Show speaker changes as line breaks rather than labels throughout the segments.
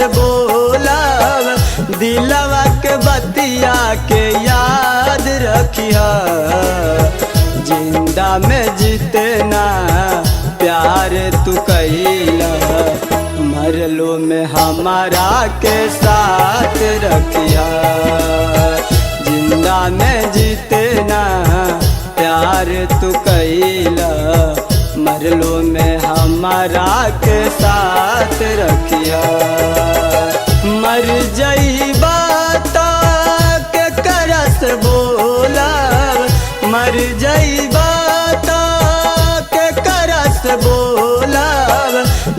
से बोला, दिलवा के बतिया के याद रखिया। जिंदा में जीतना प्यार तू कैला, मरलो में हमारा के साथ रखिया। जिंदा में जीतना प्यार तू कैला, मरलो में हमारा के साथ रखिया। मर जइबा ता के करस बोला, मर जइबा ता के करस बोला।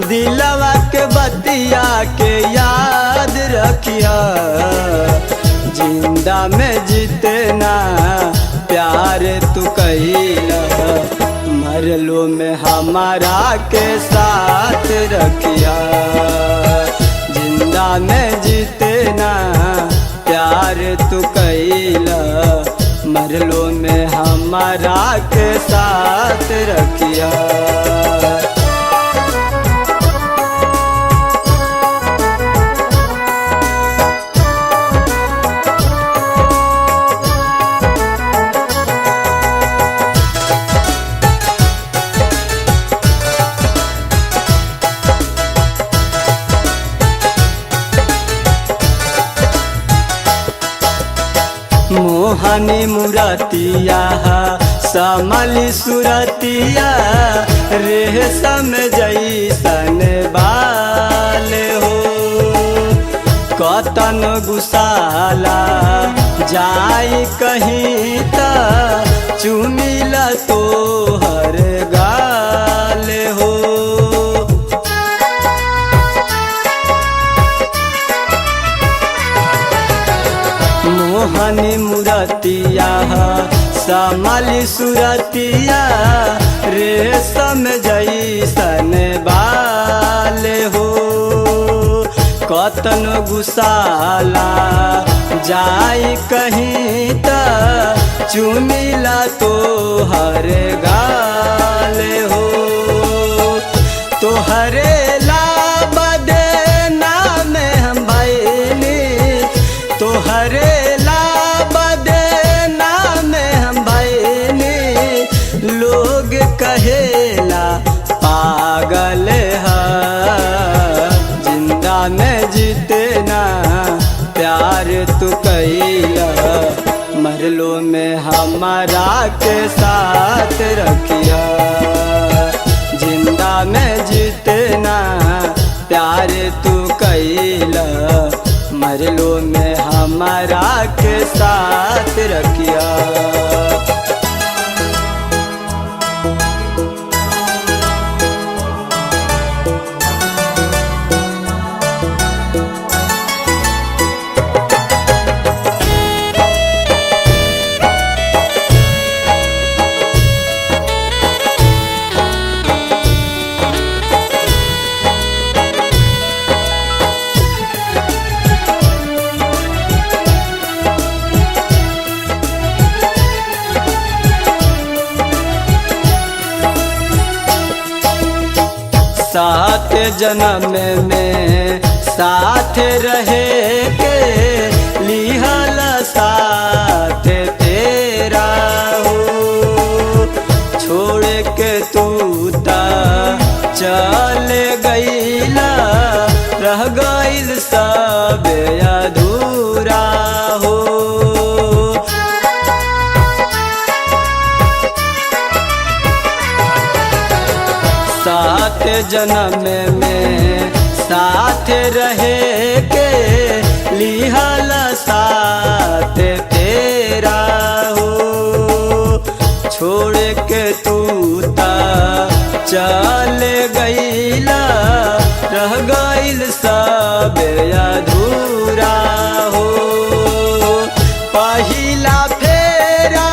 दिलवा के बतिया के याद रखिया। जिंदा में जीतना प्यार तू कैला, मरलो में हमारा के साथ रखिया। जिंदा में जीतना प्यार तू कैला, मरलो में हमारा के साथ रखिया। मोहनी मुरतिया समली सुरतिया, रेशम जैसन बाल हो। कतन गुसाला जाई कहीं ता, चुमिला तोहर गाल हो। मोहनी मुरतिया समली सुरतिया, रेशम जैसन बाल हो। कतन गुसाला जाई कहीं ता, चुमिला तोहर गाल हो। तोहरे लाबदे नाम हम भैली, तोहरे लाबदे नाम हम भैली। लोग कहेला पागल है, जिंदा में जीतना प्यार तू कैला, मरलो में हमारा के साथ रखिया। जिंदा में जीतना प्यार तू कैला, मरलो में हमारा के साथ रखिया। साथ जन्म में साथ रहे के, लिहल साथ तेरा हो। छोड़ के तू ता चल गईला, रह गईल सब अधूरा हो। साथ जन्म में साथ रहे के, लिहल साथ तेरा हो। छोड़ के तू ता चल गईला, रह गईल सब अधूरा हो। पहिला फेरा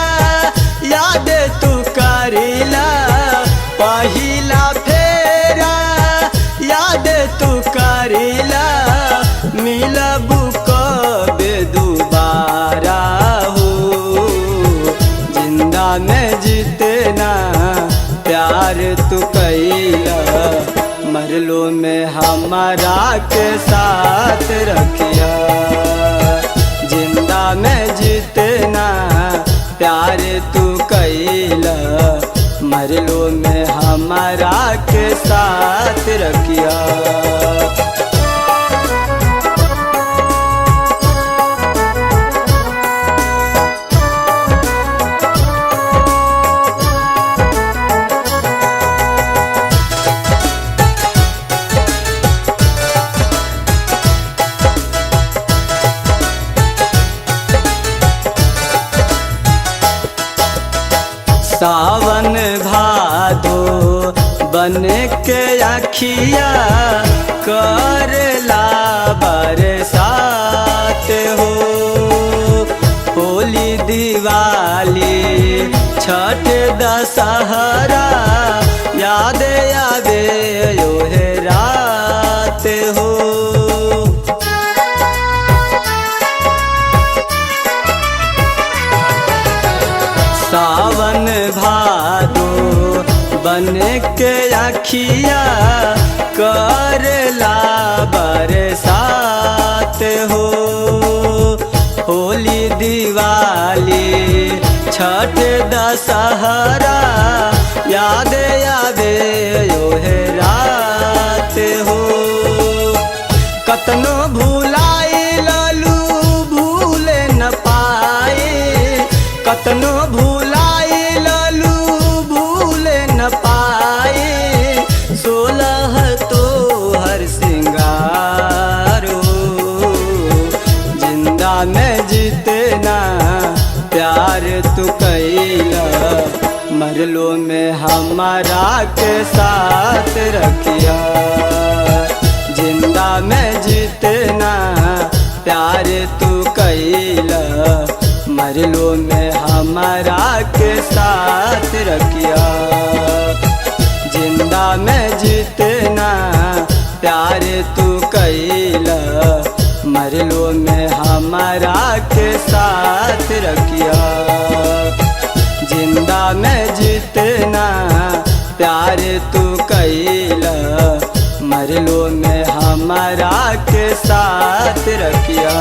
याद तू करीला, पहिला फेरा याद तू करीला। मिलबू कबे दोबारा हो, जिंदा में जीतना प्यार तू कैला, मर मरलो में हमारा के साथ रखिया। जिंदा में जीतना प्यार तू कैला, मरलो में हमारा के साथ रखिया। सावन भादो बन के अखिया करला बरसात हो। होली दिवाली छठ दशहरा याद आवे योहे रात हो। सावन भादो बन के अखिया करला बरसात हो। होली दिवाली छठ दशहरा याद आवे योहे रात हो। कतनो भुलाई ललू भूले न पाए, कतनो भुलाई ललू भूले न पाए। 16 तो हर सिंगारो, जिंदा में जीतना प्यार तू कैला, मरलो में हमारा के साथ रखिया। जिंदा में जीतना प्यार तू कैला, मरलो में हमारा के साथ रखिया। जिंदा में जीतना प्यार तू कैला, मरलो में हमारा के साथ रखिया। जिंदा में जीतना प्यार तू कैला, मरलो में हमारा के साथ रखिया।